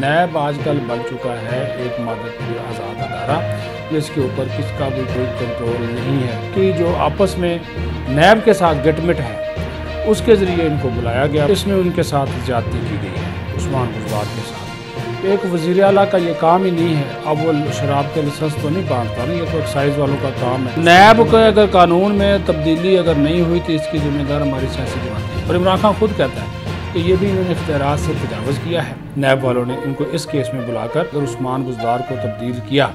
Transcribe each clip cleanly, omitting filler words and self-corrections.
नैब आजकल बन चुका है एक मदद आज़ाद अदारा, जिसके ऊपर किसका भी कोई कंट्रोल नहीं है कि जो आपस में नैब के साथ गटमिट है उसके ज़रिए इनको बुलाया गया। इसमें उनके साथ ज़्यादती की गई है उस्मान बुज़दार के साथ। एक वज़ीर आला का ये काम ही नहीं है, अब वो शराब के लाइसेंस तो नहीं बांटता ना, ये तो एक्साइज वालों का काम है। नैब को अगर कानून में तब्दीली अगर नहीं हुई तो इसकी जिम्मेदार हमारी सियासी जमात है। और इमरान खान खुद कहता है कि ये भी इन्होंने इख्तियारात से तजावज़ किया है। नैब वालों ने इनको इस केस में बुलाकर अगर उस्मान बुज़दार को तब्दील किया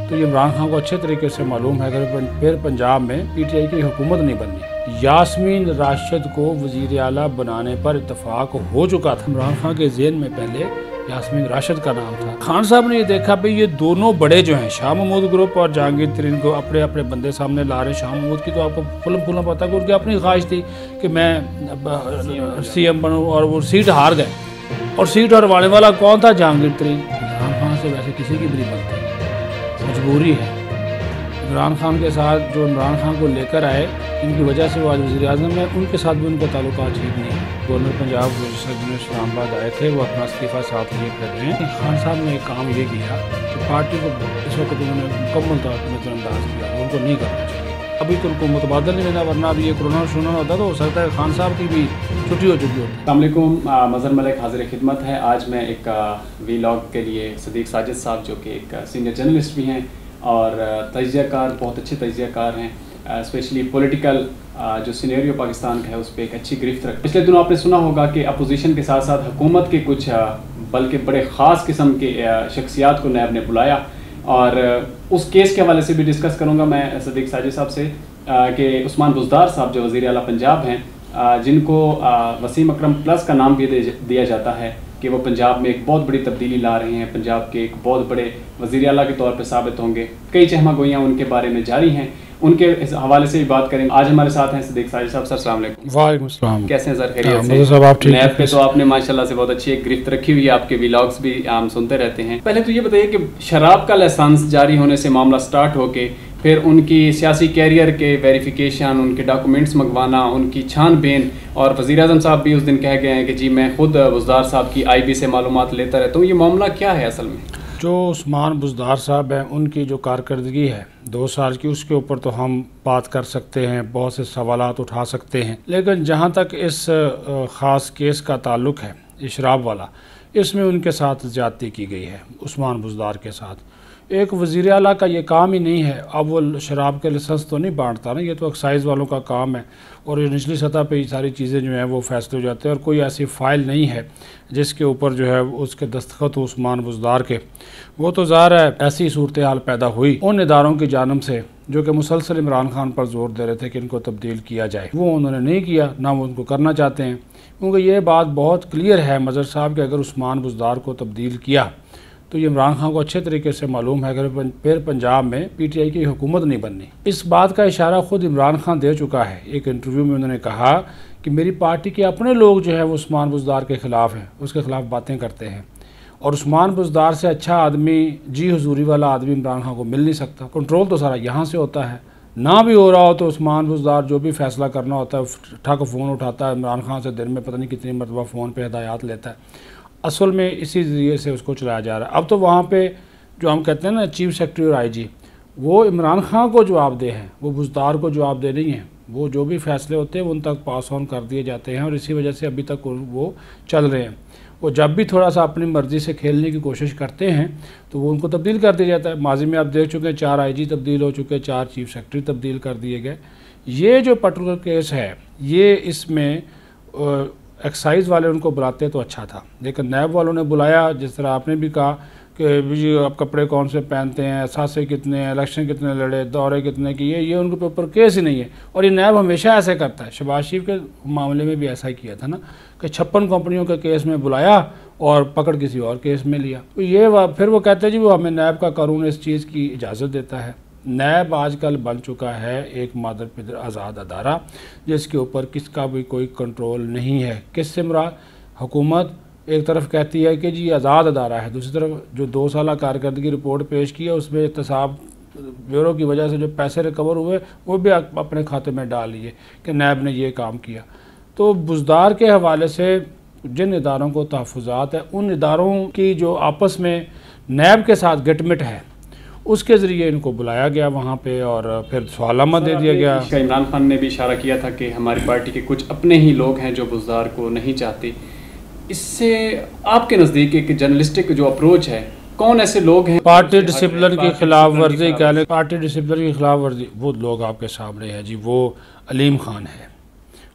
तो ये इमरान खान को अच्छे तरीके से मालूम है अगर फिर पंजाब में PTI की हुकूमत नहीं बननी। यास्मीन राशिद को वज़ीर आला बनाने पर इत्तफाक हो चुका था। इमरान खान के ज़हन में पहले यास्मीन राशिद का नाम था। खान साहब ने ये देखा भाई ये दोनों बड़े जो हैं शाह महमूद ग्रुप और जहांगीर तरीन को अपने अपने बंदे सामने ला रहे हैं। शाह महमूद की तो आपको फुल्ला पता कि उनकी अपनी ख्वाहिश थी कि मैं CM बनूँ और वो सीट हार गए। और सीट हरवाने वाला कौन था? जहांगीर तरीन। इमरान खान से वैसे किसी की भी नहीं बनती, मजबूरी है। इमरान खान के साथ जो इमरान खान को लेकर आए इनकी वजह से वो आज वज़ीर आज़म है, उनके साथ भी उनका ताल्लुकात ठीक नहीं है। गवर्नर पंजाब जो इस्लामाबाद आए थे वो अपना इस्तीफ़ा साथ लिए कर रहे हैं। खान साहब ने एक काम ये किया कि पार्टी को इस वक्त उन्होंने मुकम्मल तौर पर नज़रअंदाज किया, उनको नहीं करना चाहिए। अभी तो उनको मुतबादल नहीं देना, वरना अभी ये कोरोना शुरू होता तो हो सकता है खान साहब की भी छुट्टी हो चुकी होती। अस्सलाम वालेकुम, मज़हर मलिक हाज़िर खिदमत है। आज मैं एक वीलॉग के लिए सदीक साजिद साहब जो कि एक सीनियर जर्नलिस्ट भी हैं और तजियाकार, बहुत अच्छे तजियाकार हैं, स्पेशली पॉलिटिकल जो सिनेरियो पाकिस्तान का है उस पर एक अच्छी गिरफ्त रख। पिछले दिनों आपने सुना होगा कि अपोजिशन के साथ साथ हुकूमत के कुछ बल्कि बड़े ख़ास किस्म के शख्सियात को नैब ने बुलाया और उस केस के हवाले से भी डिस्कस करूँगा मैं सदीक साजिद साहब से कि उस्मान बुज़दार साहब जो वज़ीर आला पंजाब हैं, जिनको वसीम अकरम प्लस का नाम भी दिया जाता है कि वो पंजाब में एक बहुत बड़ी तब्दीली ला रहे हैं, पंजाब के एक बहुत बड़े वज़ीर आला के तौर पे साबित होंगे। कई चहमा गोइयाँ उनके बारे में जारी हैं, उनके हवाले से भी बात करेंगे। आज हमारे साथ हैं सदीक साजिद साहब। सर अस्सलाम वालेकुम। वालेकुम अस्सलाम। कैसे हैं सर? खैरियत से? नैब पे तो आपने माशाल्लाह से बहुत अच्छी एक गिरफ्त रखी हुई है, आपके व्लॉग्स भी हम सुनते रहते हैं। पहले तो ये बताइए कि शराब का लाइसेंस जारी होने से मामला स्टार्ट होके फिर उनकी सियासी कैरियर के वेरिफिकेशन, उनके डॉक्यूमेंट्स मंगवाना, उनकी छानबीन, और वज़ीर आज़म साहब भी उस दिन कह गए हैं कि जी मैं खुद बुज़दार साहब की IB से मालूमात लेता रहता हूँ। ये मामला क्या है असल में? जो उस्मान बुज़दार साहब हैं उनकी जो कारकर्दगी है 2 साल की, उसके ऊपर तो हम बात कर सकते हैं, बहुत से सवालात उठा सकते हैं। लेकिन जहाँ तक इस ख़ास केस का ताल्लुक़ है, शराब वाला, इसमें उनके साथ ज़्यादती की गई है उस्मान बुज़दार के साथ। एक वज़ीर आला का ये काम ही नहीं है, अब वो शराब के लाइसेंस तो नहीं बांटता ना, ये तो एक्साइज वालों का काम है और निचली सतह पे ये सारी चीज़ें जो हैं वो फैसले हो जाते हैं। और कोई ऐसी फ़ाइल नहीं है जिसके ऊपर जो है उसके दस्तखत हो उस्मान बुज़दार के। वो तो ज़ाहिर है ऐसी सूरत हाल पैदा हुई उन इदारों की जानब से जो कि मुसलसल इमरान खान पर जोर दे रहे थे कि इनको तब्दील किया जाए, वो उन्होंने नहीं किया, ना वो उनको करना चाहते हैं। क्योंकि ये बात बहुत क्लियर है मज़हर साहब कि अगर उस्मान बुज़दार को तब्दील किया तो ये इमरान खान को अच्छे तरीके से मालूम है अगर फिर पंजाब में PTI की हुकूमत नहीं बननी। इस बात का इशारा ख़ुद इमरान खान दे चुका है। एक इंटरव्यू में उन्होंने कहा कि मेरी पार्टी के अपने लोग जो है वो उस्मान बुज़दार के ख़िलाफ़ हैं, उसके ख़िलाफ़ बातें करते हैं। और उस्मान बुज़दार से अच्छा आदमी, जी हुजूरी वाला आदमी इमरान खान को मिल नहीं सकता। कंट्रोल तो सारा यहाँ से होता है, ना भी हो रहा हो तो उस्मान बुज़दार जो भी फ़ैसला करना होता है ठक फ़ोन उठाता है इमरान खान से, दिन में पता नहीं कितनी मरतबा फ़ोन पर हिदायत लेता है। असल में इसी ज़रिए से उसको चलाया जा रहा है। अब तो वहाँ पे जो हम कहते हैं ना चीफ सेक्रेटरी और IG, वो इमरान खान को जवाबदेह हैं, वो बुज़दार को जवाबदेह नहीं है। वो जो भी फ़ैसले होते हैं उन तक पास ऑन कर दिए जाते हैं और इसी वजह से अभी तक वो चल रहे हैं। वो जब भी थोड़ा सा अपनी मर्ज़ी से खेलने की कोशिश करते हैं तो वो उनको तब्दील कर दिया जाता है। माजी में आप देख चुके हैं 4 IG तब्दील हो चुके, 4 चीफ सेक्रेटरी तब्दील कर दिए गए। ये जो पर्टिकुलर केस है ये इसमें एक्साइज वाले उनको बुलाते तो अच्छा था, लेकिन नैब वालों ने बुलाया। जिस तरह आपने भी कहा कि जी आप कपड़े कौन से पहनते हैं, सासे कितने हैं, इलेक्शन कितने लड़े, दौरे कितने किए, ये उनके ऊपर केस ही नहीं है। और ये नैब हमेशा ऐसे करता है। शहबाज शरीफ के मामले में भी ऐसा ही किया था ना कि 56 कंपनियों के केस में बुलाया और पकड़ किसी और केस में लिया। तो ये फिर वो कहते हैं जी वो हमें नैब का कानून इस चीज़ की इजाज़त देता है। नैब आजकल बन चुका है एक मदद आज़ाद अदारा, जिसके ऊपर किसका भी कोई कंट्रोल नहीं है। किससे मुराद? हुकूमत एक तरफ कहती है कि जी आज़ाद अदारा है, दूसरी तरफ जो 2 साल कारकर्दगी रिपोर्ट पेश की है उसमें एहतसाब ब्यूरो की वजह से जो पैसे रिकवर हुए वो भी अपने खाते में डाल लिए कि नैब ने ये काम किया। तो बुज़दार के हवाले से जिन इदारों को तहफ़्फ़ुज़ात है, उन इदारों की जो आपस में नैब के साथ गिटमिट है, उसके ज़रिए इनको बुलाया गया वहाँ पे और फिर सवालनामा दे दिया गया। इमरान खान ने भी इशारा किया था कि हमारी पार्टी के कुछ अपने ही लोग हैं जो बुज़दार को नहीं चाहते। इससे आपके नज़दीक एक जर्नलिस्टिक जो अप्रोच है, कौन ऐसे लोग हैं पार्टी डिसिप्लिन की खिलाफ वर्जी कह लें, पार्टी डिसिप्लिन की खिलाफ वर्जी, वो लोग आपके सामने है जी। वो अलीम खान है,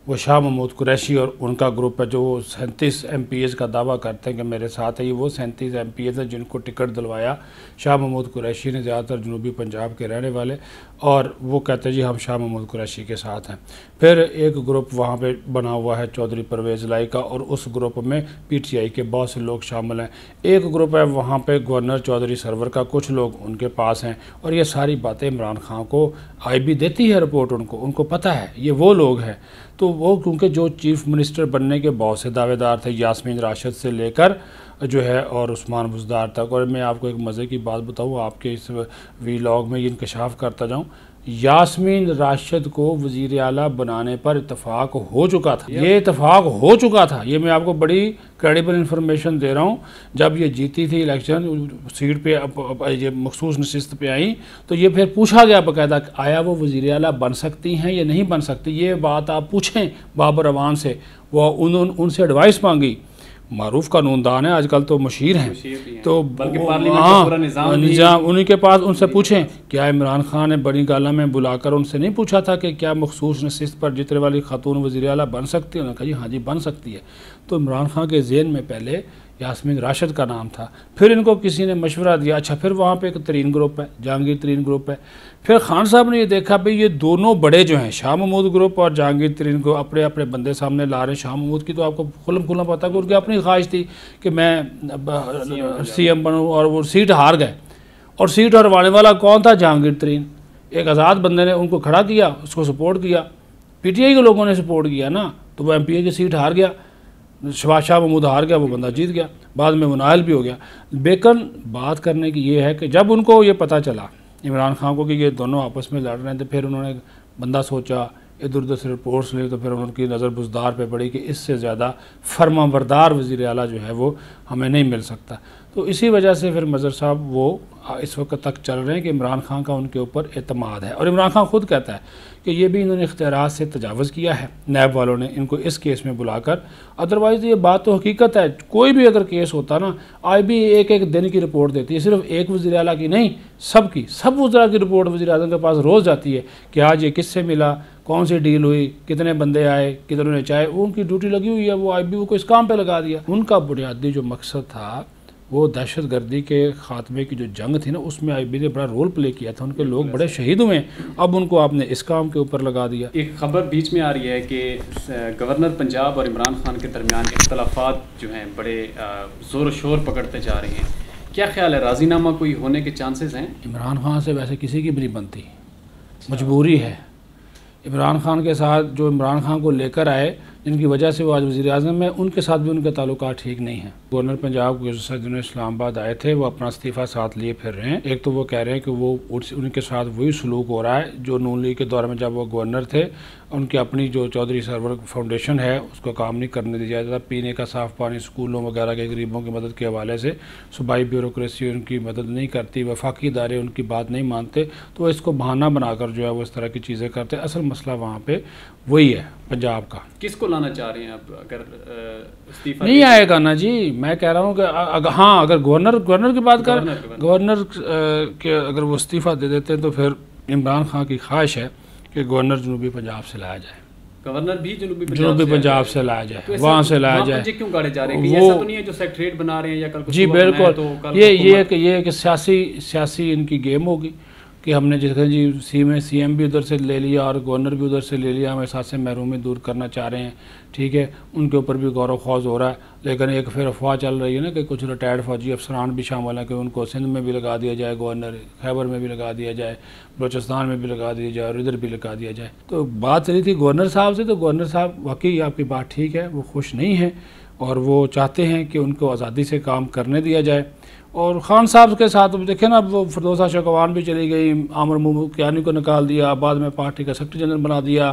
वो शाह महमूद कुरैशी और उनका ग्रुप है जो 37 MPs का दावा करते हैं कि मेरे साथ है। ये वो 37 MPs हैं जिनको टिकट दिलवाया शाह महमूद कुरैशी ने, ज़्यादातर जनूबी पंजाब के रहने वाले, और वो कहते हैं जी हम शाह महमूद कुरैशी के साथ हैं। फिर एक ग्रुप वहाँ पे बना हुआ है चौधरी परवेज़ लाई का, और उस ग्रुप में PTI के बहुत से लोग शामिल हैं। एक ग्रुप है वहाँ पे गवर्नर चौधरी सरवर का, कुछ लोग उनके पास हैं, और ये सारी बातें इमरान खान को IB देती है रिपोर्ट, उनको पता है ये वो लोग हैं। तो वो क्योंकि जो चीफ़ मिनिस्टर बनने के बहुत से दावेदार थे, यास्मीन राशिद से लेकर जो है और उस्मान बुज़दार तक। और मैं आपको एक मज़े की बात बताऊँ, आपके इस वीलॉग में ये इंकशाफ करता जाऊँ, यास्मीन राशिद को वज़ीर आला बनाने पर इत्तफाक हो चुका था। ये इत्तफाक हो चुका था, ये मैं आपको बड़ी क्रेडिबल इंफॉर्मेशन दे रहा हूँ। जब ये जीती थी इलेक्शन, सीट पे ये मखसूस नशिस्त पे आई, तो ये फिर पूछा गया बाकायदा, आया वो वज़ीर आला बन सकती हैं या नहीं बन सकती, ये बात आप पूछें बाबर अवान से। वो उनसे एडवाइस मांगी। मारूफ कानूनदान है आजकल, तो मशीर हैं, तो निज़ाम उन्हीं के पास, उनसे पूछें क्या इमरान खान ने बड़ी गाला में बुलाकर उनसे नहीं पूछा था कि क्या मखसूस नशिस्त पर जितने वाली खातून वज़ीर आला बन सकती है? उन्होंने कहा जी हाँ जी बन सकती है। तो इमरान खान के ज़हन में पहले यास्मीन राशिद का नाम था, फिर इनको किसी ने मशवरा दिया। अच्छा, फिर वहाँ पे एक तरीन ग्रुप है, जहांगीर तरीन ग्रुप है। फिर खान साहब ने ये देखा भाई ये दोनों बड़े जो हैं, शाह महमूद ग्रुप और जहांगीर तरीन को अपने अपने बंदे सामने ला रहे हैं। शाह महमूद की तो आपको खुल्म पता कि उनकी अपनी ख्वाहिश थी कि मैं CM बनूँ, और वो सीट हार गए। और सीट हरवाने वाला कौन था? जहांगीर तरीन। एक आज़ाद बंदे ने उनको खड़ा किया, उसको सपोर्ट किया, PTI के लोगों ने सपोर्ट किया ना, तो वो MPA की सीट हार गया। शाह महमूद हार गया, वो बंदा जीत गया, बाद में वो नायल भी हो गया। बेकन बात करने की ये है कि जब उनको ये पता चला इमरान खान को कि ये दोनों आपस में लड़ रहे थे, फिर उन्होंने बंदा सोचा, इधर उधर से रिपोर्ट्स ली, तो फिर उनकी नज़र बुज़दार पे पड़ी कि इससे ज़्यादा फरमाबरदार वज़ीर आला जो है वो हमें नहीं मिल सकता। तो इसी वजह से फिर मज़र साहब वो इस वक्त तक चल रहे हैं कि इमरान खान का उनके ऊपर एतमाद है। और इमरान खान खुद कहता है कि ये भी इन्होंने इख्तियारात से तजावज़ किया है, नैब वालों ने इनको इस केस में बुलाकर। अदरवाइज़ ये बात तो हकीकत है, कोई भी अगर केस होता ना, IB एक दिन की रिपोर्ट देती है, सिर्फ एक वज़ीर आला की नहीं, सबकी, सब वज़रा की रिपोर्ट वज़ीर आज़म के पास रोज़ जाती है कि आज ये किससे मिला, कौन सी डील हुई, कितने बंदे आए, कितनों ने चाहे, वो उनकी ड्यूटी लगी हुई है। वो IB को इस काम पे लगा दिया। उनका बुनियादी जो मकसद था वो दहशत गर्दी के ख़ात्मे की जो जंग थी ना, उसमें IB ने बड़ा रोल प्ले किया था, उनके लोग बड़े शहीद हुए। अब उनको आपने इस काम के ऊपर लगा दिया। एक खबर बीच में आ रही है कि गवर्नर पंजाब और इमरान खान के दरमियान इख्तलाफात जो हैं बड़े ज़ोर शोर पकड़ते जा रहे हैं। क्या ख्याल है, राज़ीनामा कोई होने के चांसेस हैं? इमरान खान से वैसे किसी की भी नहीं बनती, मजबूरी है। इमरान खान के साथ जो इमरान खान को लेकर आए, जिनकी वजह से वो आज वज़ीर आज़म में, उनके साथ भी उनके ताल्लुकात ठीक नहीं हैं। गवर्नर पंजाब गुज़श्ता दिनों इस्लामाबाद आए थे, वो अपना इस्तीफ़ा साथ लिए फिर रहे हैं। एक तो वो कह रहे हैं कि वो उनके साथ वही सलूक हो रहा है जो नून लीग के दौर में जब वो गवर्नर थे, उनकी अपनी जो चौधरी सरवर फाउंडेशन है उसको काम नहीं करने दिया जाता। पीने का साफ़ पानी स्कूलों वगैरह के गरीबों की मदद के हवाले से सूबाई ब्यूरोक्रेसी उनकी मदद नहीं करती, वफाकी इदारे उनकी बात नहीं मानते, तो इसको बहाना बनाकर जो है वो इस तरह की चीज़ें करते। असल मसला वहाँ पर वही है पंजाब का। किसको लाना चाह रहे हैं अब? अगर इस्तीफा नहीं आएगा ना जी, मैं कह रहा हूँ कि हाँ, अगर गवर्नर की बात कर, गवर्नर के अगर वो इस्तीफ़ा दे देते हैं तो फिर इमरान खान की ख्वाहिश है कि गवर्नर जनूबी पंजाब से लाया जाए, गवर्नर भी जनूबी पंजाब से लाया जाए, तो वहाँ से लाया जाए। क्यों गाड़े जा रहे हैं? ऐसा तो नहीं है जो सेक्रेटरीट बना रहे हैं या कल जी बिल्कुल, तो ये कि सियासी इनकी गेम होगी कि हमने जिसका जी CM भी उधर से ले लिया और गवर्नर भी उधर से ले लिया, हमें साथ से महरूमी दूर करना चाह रहे हैं। ठीक है, उनके ऊपर भी गौरव खौज हो रहा है, लेकिन एक फिर अफवाह चल रही है ना कि कुछ रिटायर्ड फौजी अफसरान भी शामिल हैं कि उनको सिंध में भी लगा दिया जाए गवर्नर, खैबर में भी लगा दिया जाए, बलोचिस्तान में भी लगा दिया जाए और इधर भी लगा दिया जाए। तो बात चली थी गवर्नर साहब से, तो गवर्नर साहब वाकई आपकी बात ठीक है, वो खुश नहीं है और वो चाहते हैं कि उनको आज़ादी से काम करने दिया जाए। और खान साहब के साथ देखे ना, वो फिरदौसा शेखवान भी चली गई, आमिर मुमकियानी को निकाल दिया, बाद में पार्टी का सेक्रेटरी जनरल बना दिया,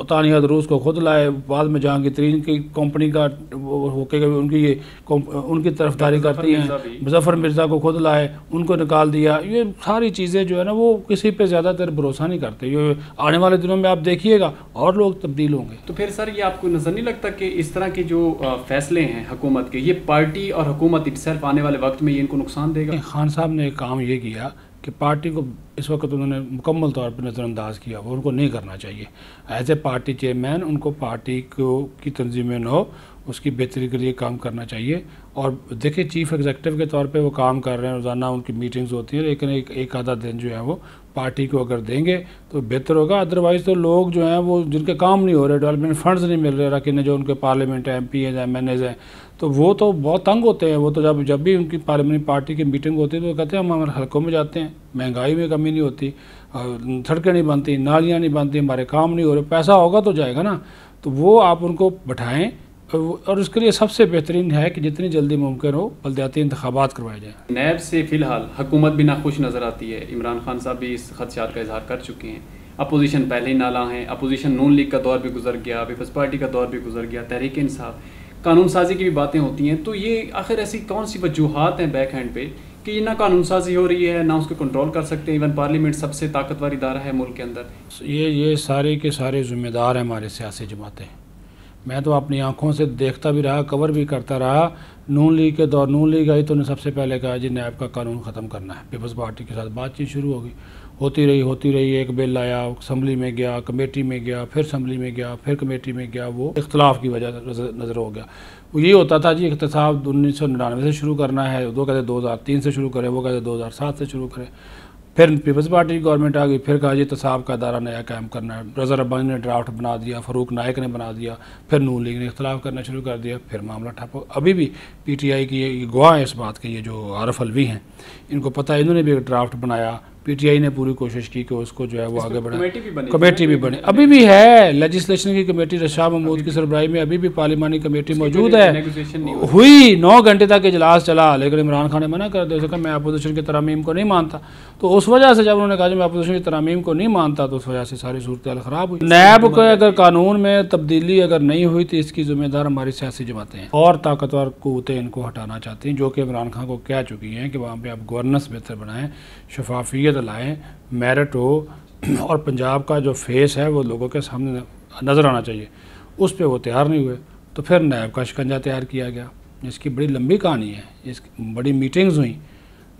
तानिया दरूस को खुद लाए, बाद में जहांगीर तरीन की कंपनी का होके उनकी तरफदारी करती हैं, मुजफ्फर मिर्ज़ा को खुद लाए, उनको निकाल दिया। ये सारी चीज़ें जो है ना वो किसी पे ज़्यादातर भरोसा नहीं करते। ये आने वाले दिनों में आप देखिएगा और लोग तब्दील होंगे। तो फिर सर, ये आपको नज़र नहीं लगता कि इस तरह के जो फैसले हैं हुकूमत के, ये पार्टी और हुकूमत इटसेल्फ आने वाले वक्त में ये इनको नुकसान देगा? खान साहब ने एक काम ये किया कि पार्टी को इस वक्त उन्होंने मुकम्मल तौर पर नज़रअंदाज किया, वो उनको नहीं करना चाहिए। एज ए पार्टी चेयरमैन उनको पार्टी को की तंजीम हो उसकी बेहतरी के लिए काम करना चाहिए। और देखिए चीफ एग्जीक्यूटिव के तौर पे वो काम कर रहे हैं, रोज़ाना उनकी मीटिंग्स होती हैं, लेकिन एक आधा दिन जो है वो पार्टी को अगर देंगे तो बेहतर होगा। अदरवाइज़ तो लोग जो हैं वो जिनके काम नहीं हो रहे, डेवलपमेंट फंड्स नहीं मिल रहे, रखने जो उनके पार्लियामेंट MP हैं, MNAs हैं, तो वो तो बहुत तंग होते हैं। वो तो जब भी उनकी पार्लियामेंट पार्टी की मीटिंग होती है तो वो कहते हैं हम हमारे हलकों में जाते हैं, महंगाई में कमी नहीं होती, सड़कें नहीं बनती, नालियाँ नहीं बनती, हमारे काम नहीं हो रहे, पैसा होगा तो जाएगा ना। तो वो आप उनको बैठाएँ और उसके लिए सबसे बेहतरीन है कि जितनी जल्दी मुमकिन हो बल्दियाती इंतखाबात करवाए जाएँ। नैब से फ़िलहाल हुकूमत भी नाखुश नज़र आती है। इमरान खान साहब भी इस खदशात का इजहार कर चुके हैं। अपोजिशन पहले ही नाला है, अपोजिशन नून लीग का दौर भी गुजर गया, पीपल्स पार्टी का दौर भी गुजर गया, तहरीक इंसाफ, कानून साजी की भी बातें होती हैं। तो ये आखिर ऐसी कौन सी वजूहात हैं बैक हैंड पे कि ना कानून साजी हो रही है, ना उसको कंट्रोल कर सकते हैं? इवन पार्लियामेंट सबसे ताकतवर इदारा है मुल्क के अंदर। ये सारे के सारे ज़िम्मेदार हैं हमारे सियासी जमातें। मैं तो अपनी आंखों से देखता भी रहा, कवर भी करता रहा। नून लीग के दौर, नून लीग आई तो उन्होंने सबसे पहले कहा जी नैब का कानून ख़त्म करना है। पीपल्स पार्टी के साथ बातचीत शुरू हो गई, होती रही। एक बिल आया, असम्बली में गया, कमेटी में गया, फिर असम्बली में गया, फिर कमेटी में गया, वो इख्तलाफ की वजह से नज़र हो गया। वो ये होता था जी इख्तिसाब 1999 से शुरू करना है, वो कहते 2003 से शुरू करें, वो कहते 2007 से शुरू करें। फिर पीपल्स पार्टी की गवर्नमेंट आ गई, फिर कहा जी तसाब का अदारा नया कायम करना है। रज़ा रब्बानी ने ड्राफ्ट बना दिया, फ़रूक नायक ने बना दिया, फिर नून लीग ने इख्तलाफ करना शुरू कर दिया, फिर मामला ठप हो। अभी भी PTI की ये गवाह है इस बात के, ये जो आरफ अलवी हैं, इनको पता है, इन्होंने भी एक ड्राफ्ट बनाया। PTI ने पूरी कोशिश की कि उसको जो है वो आगे बढ़ाए। कमेटी भी बनी, अभी भी है लेजिस्लेशन की कमेटी, रशा महमूद की सरबराही में अभी भी पार्लिमानी कमेटी मौजूद है। हुई 9 घंटे तक इजलास चला, लेकिन इमरान खान ने मना कर दिया, उसने कहा मैं अपोजिशन की तरमीम को नहीं मानता। तो उस वजह से जब उन्होंने कहा मैं अपोजिशन की तरमीम को नहीं मानता तो उस वजह से सारी सूरत हाल ख़राब हुई। नैब को अगर कानून में तब्दीली अगर नहीं हुई तो इसकी जिम्मेदार हमारी सियासी जमातें हैं और ताकतवर क़ुव्वतें इनको हटाना चाहती हैं, जो कि इमरान खान को कह चुकी हैं कि वहाँ पर आप गवर्नेंस बेहतर बनाएँ, शफाफियत लाएँ, मेरिट हो, और पंजाब का जो फेस है वो लोगों के सामने नज़र आना चाहिए। उस पर वो तैयार नहीं हुए, तो फिर नैब का शिकंजा तैयार किया गया। इसकी बड़ी लंबी कहानी है, इसकी बड़ी मीटिंग्स हुई।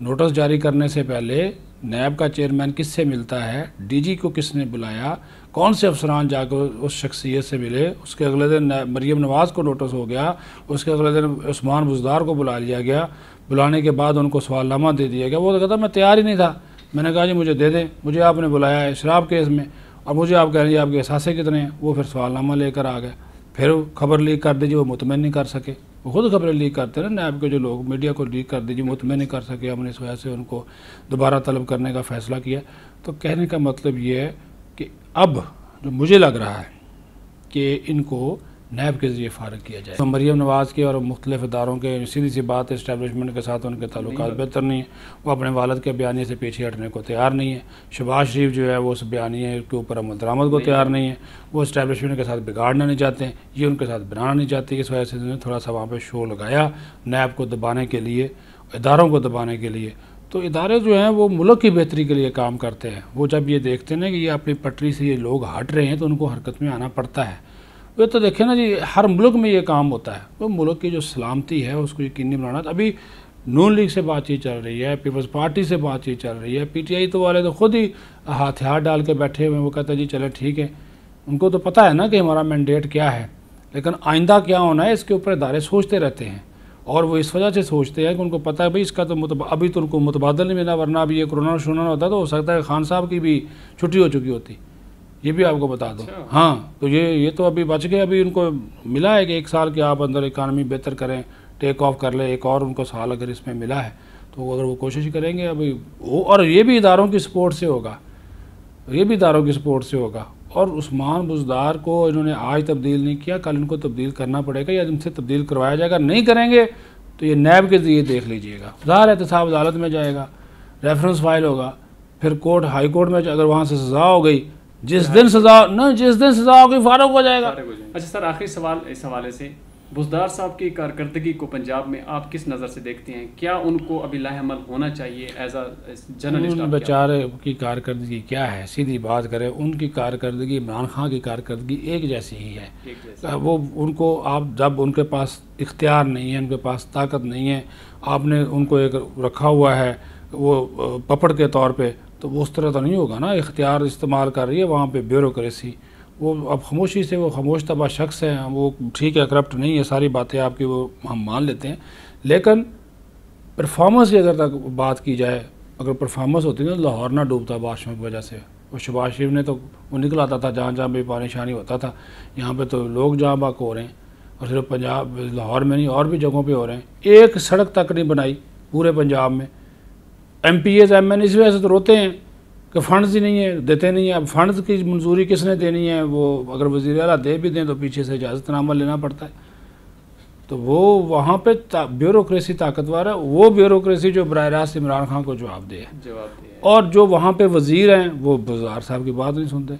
नोटिस जारी करने से पहले नैब का चेयरमैन किससे मिलता है, DG को किसने बुलाया, कौन से अफसरान जाकर उस शख्सियत से मिले। उसके अगले दिन मरीम नवाज़ को नोटिस हो गया, उसके अगले दिन उस्मान बुज़दार को बुला लिया गया। बुलाने के बाद उनको सवालनामा दे दिया गया। वो तो कहता मैं तैयार ही नहीं था। मैंने कहा जी मुझे दे दें, मुझे आपने बुलाया है शराब केस में और मुझे आप कह रहे हैं आपके एहसासे कितने हैं। वो फिर सवालनामा लेकर आ गए, फिर खबर लीक कर दीजिए, वो मुतमईन नहीं कर सके। वो खुद खबरें लीक करते हैं ना, नैब के जो लोग, मीडिया को लीक कर दीजिए, मुतमईन नहीं कर सके। हमने इस वजह से उनको दोबारा तलब करने का फ़ैसला किया। तो कहने का मतलब ये है कि अब जो मुझे लग रहा है कि इनको नैब के ज़रिए फ़ारिग किया जाए। तो मरीम नवाज़ के और मुख्तलिफ इदारों के सीधी सी बात है, इस्टेब्लिशमेंट के साथ उनके ताल्लुकात बेहतर नहीं है। वो अपने वालिद के बयानी से पीछे हटने को तैयार नहीं है। शहबाज शरीफ जो है वो उस बयानी के ऊपर अमल दरामद को तैयार नहीं है। वो इस्टेब्लिशमेंट के साथ बिगाड़ना नहीं चाहते हैं, ये उनके साथ बनाना नहीं चाहते। इस वजह से उन्होंने थोड़ा सा वहाँ पर शो लगाया नैब को दबाने के लिए, इदारों को दबाने के लिए। तो इदारे जो हैं वो मुल्क की बेहतरी के लिए काम करते हैं। वो जब ये देखते हैं ना कि ये अपनी पटरी से ये लोग हट रहे हैं तो उनको हरकत में आना पड़ता है। वे तो देखें ना जी, हर मुल्क में ये काम होता है। वो मुल्क की जो सलामती है उसको यकीनी बनाना। अभी नून लीग से बातचीत चल रही है, पीपल्स पार्टी से बातचीत चल रही है, PTI तो वाले तो खुद ही हथियार डाल के बैठे हुए हैं। वो कहते हैं जी चले ठीक है, उनको तो पता है ना कि हमारा मैंडेट क्या है, लेकिन आइंदा क्या होना है इसके ऊपर इदारे सोचते रहते हैं। और वो इस वजह से सोचते हैं कि उनको पता है भाई इसका तो अभी तो उनको मुतबादल नहीं मिला, वरना अभी ये कोरोना शोना होता तो हो सकता है खान साहब की भी छुट्टी हो चुकी होती। ये भी आपको बता दूं। हाँ, तो ये तो अभी बच गए। अभी उनको मिला है कि 1 साल के आप अंदर इकानमी बेहतर करें, टेक ऑफ कर ले, एक और उनको साल अगर इसमें मिला है तो अगर वो कोशिश करेंगे अभी वो, और ये भी इदारों की सपोर्ट से होगा, ये भी इदारों की सपोर्ट से होगा। और उस्मान बुज़दार को इन्होंने आज तब्दील नहीं किया, कल इनको तब्दील करना पड़ेगा या इनसे तब्दील करवाया जाएगा। नहीं करेंगे तो ये नैब के ज़रिए देख लीजिएगा। ज़ाहिर है एहतसाब अदालत में जाएगा, रेफरेंस फाइल होगा, फिर कोर्ट हाई कोर्ट में अगर वहाँ से सज़ा हो गई, जिस दिन सज़ा हो गई फ़ारुक हो जाएगा। अच्छा सर, आखिरी सवाल इस हवाले से, बुज़दार साहब की कारकर्दगी को पंजाब में आप किस नज़र से देखते हैं? क्या उनको अभी लाहेअमल होना चाहिए एज अ जर्नलिस्ट? उन बेचारे की कारकर्दगी क्या है, सीधी बात करें, उनकी कारकर्दगी इमरान खान की कारकर्दगी एक जैसी ही है। वो उनको आप जब उनके पास इख्तियार नहीं है, उनके पास ताकत नहीं है, आपने उनको एक रखा हुआ है वो पपड़ के तौर पे, तो वो उस तरह तो नहीं होगा ना। इख्तियार इस्तेमाल कर रही है वहाँ पे ब्यूरोक्रेसी, वो अब खामोशी से, वो खामोश तबा शख्स है, वो ठीक है, करप्ट नहीं है, सारी बातें आपकी वो हम मान लेते हैं, लेकिन परफॉर्मेंस की अगर तक बात की जाए, अगर परफॉर्मेंस होती ना, लाहौर ना डूबता बारिशों की वजह से। वो शहबाज शरीफ ने तो वो निकल आता था जहाँ जहाँ भी परेशानी होता था, यहाँ पे तो लोग जहाँ बाक हो रहे हैं, और सिर्फ पंजाब लाहौर में नहीं और भी जगहों पे हो रहे हैं। एक सड़क तक नहीं बनाई पूरे पंजाब में। MPs MN इस वजह से तो रोते हैं कि फंड्स ही नहीं है, देते नहीं है। अब फंड्स की मंजूरी किसने देनी है? वो अगर वज़ीर आला दे भी दें तो पीछे से इजाज़तनामा लेना पड़ता है। तो वो वहाँ पे ब्यूरोक्रेसी ताकतवर है, वो ब्यूरोक्रेसी जो बराह रास्त इमरान खान को जवाब दे, और जो वहाँ पे वज़ीर हैं वो बुज़दार साहब की बात नहीं सुनते।